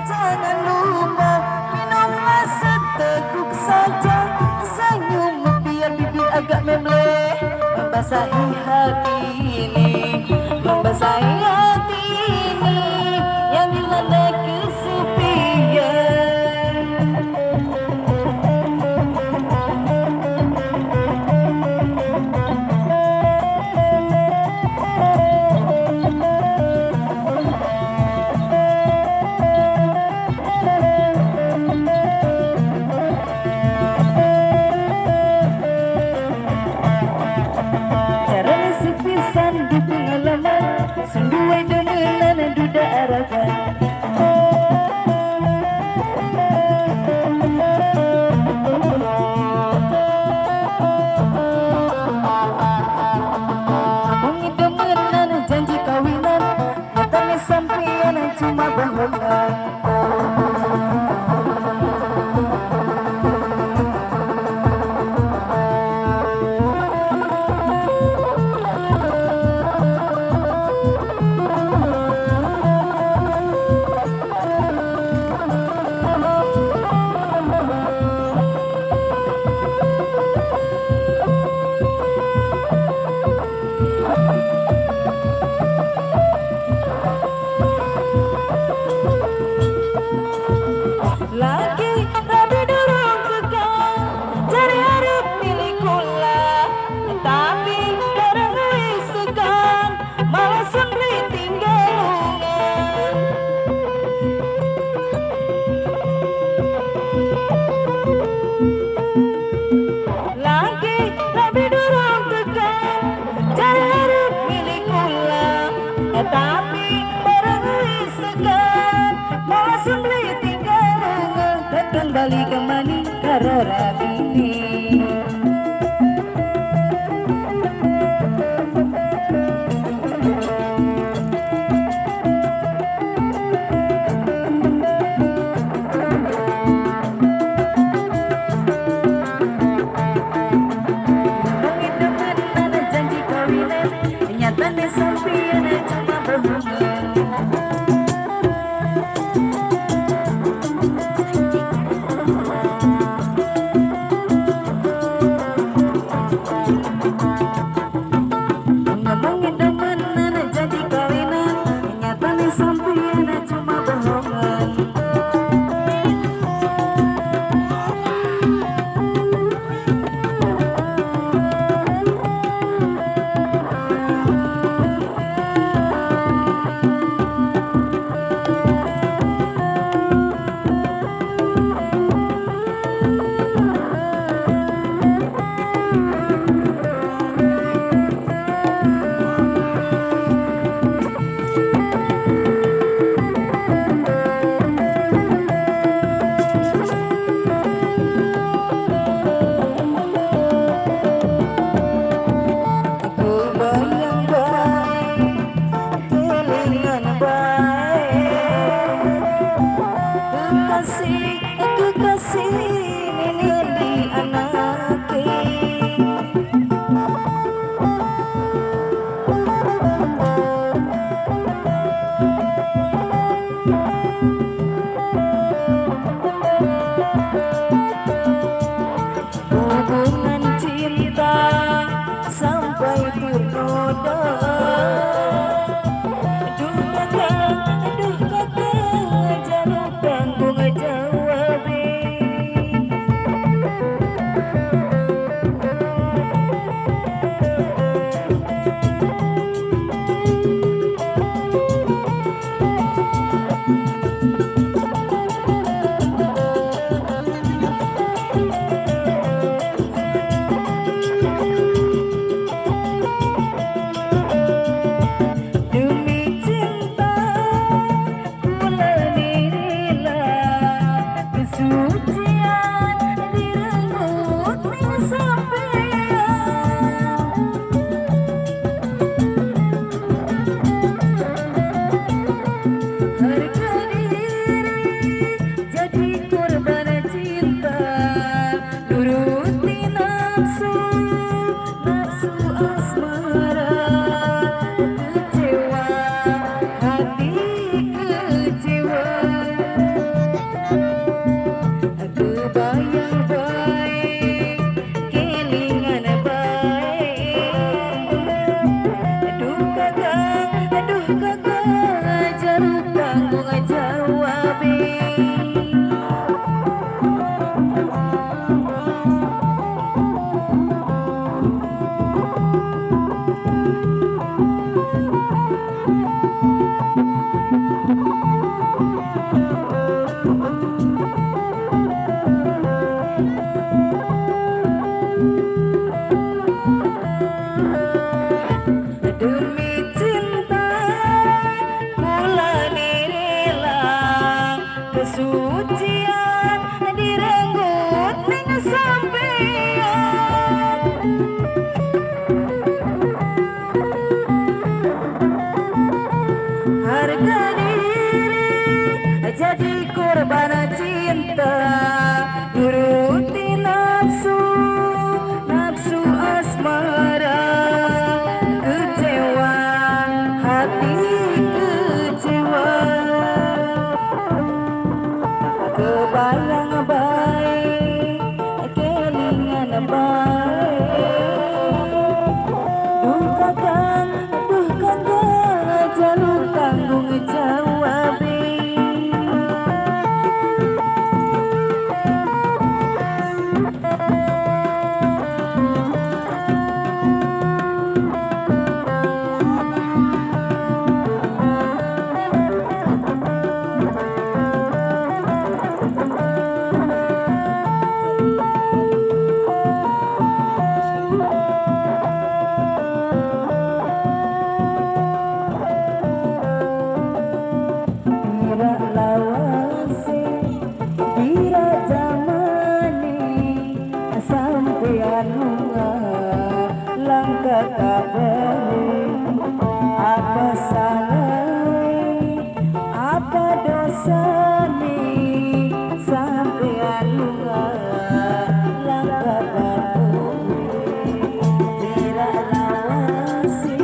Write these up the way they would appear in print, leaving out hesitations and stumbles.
jangan lupa minumlah seteguk saja. Senyum biar bibir agak membleh, membasahi hati ini, membasahi hati ini yang dilanda kesepian. Senduai demenan duda aragan bunyi demenan janji kawinan, nyatanya sampean cuma bohongan. Tapi barang segan malah sembeli tinggal tekan balik ke mani karara bini. Janji kawinan nyatanya sampean cuma bohongan. Ngomongin demenan janji kawinan, nyatanya sampean cuma bohongan. Kekasih ningali anake hubungan cinta sampai ternoda. Aduh kakak jangan tanggung jawab. Aduh kakak jalur tanggung jawab. Sampean lunga langkah kabeh, apa salah apa dosa nih sampean lunga langkah kabeh tidak lawasi.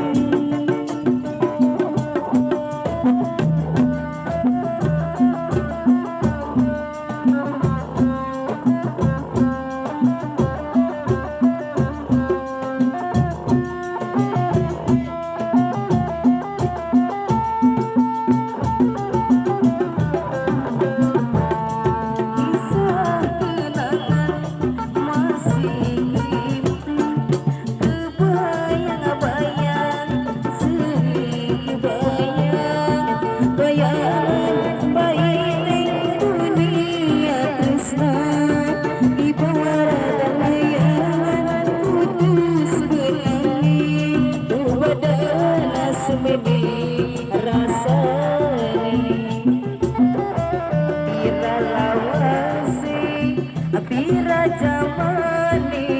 Pira jamani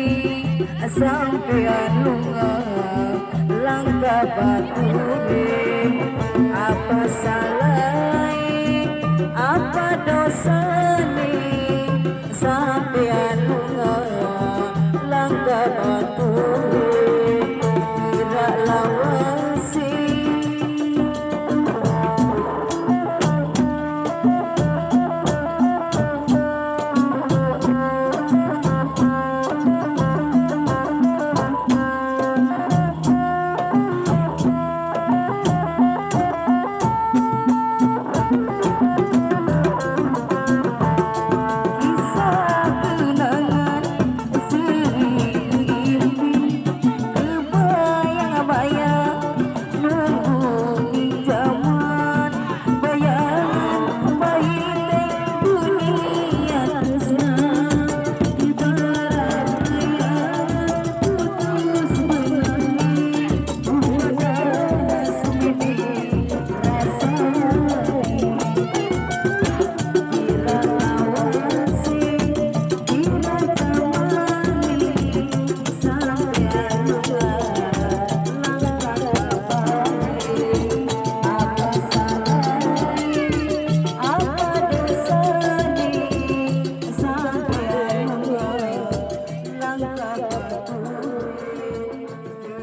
sampean lunga langkah bature, apa salah apa dosa nih sampean lunga langkah bature tidak lawan.